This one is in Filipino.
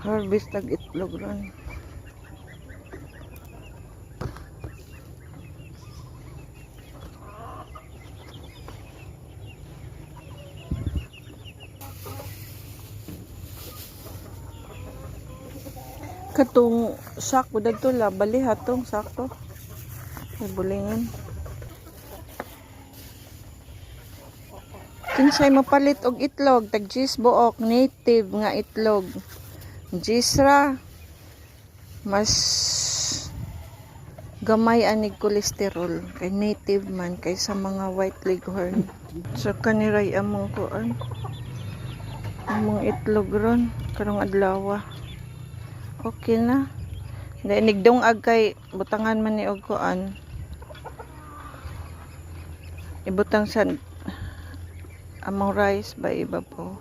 Harvest tag itlog ron. Katong sako dagto la bali hatong sako. Ibulingon. Kinsay mapalit og itlog tag 10 buok native nga itlog. 10 ra mas gamay anig kolesterol kay native man kaysa mga white leghorn. So kaniray among kuan. Among itlog ron karong adlaw. Okay na. Dahil nigdungag kay butangan man ni og kuan. Ibutang sa among rice ba iba po.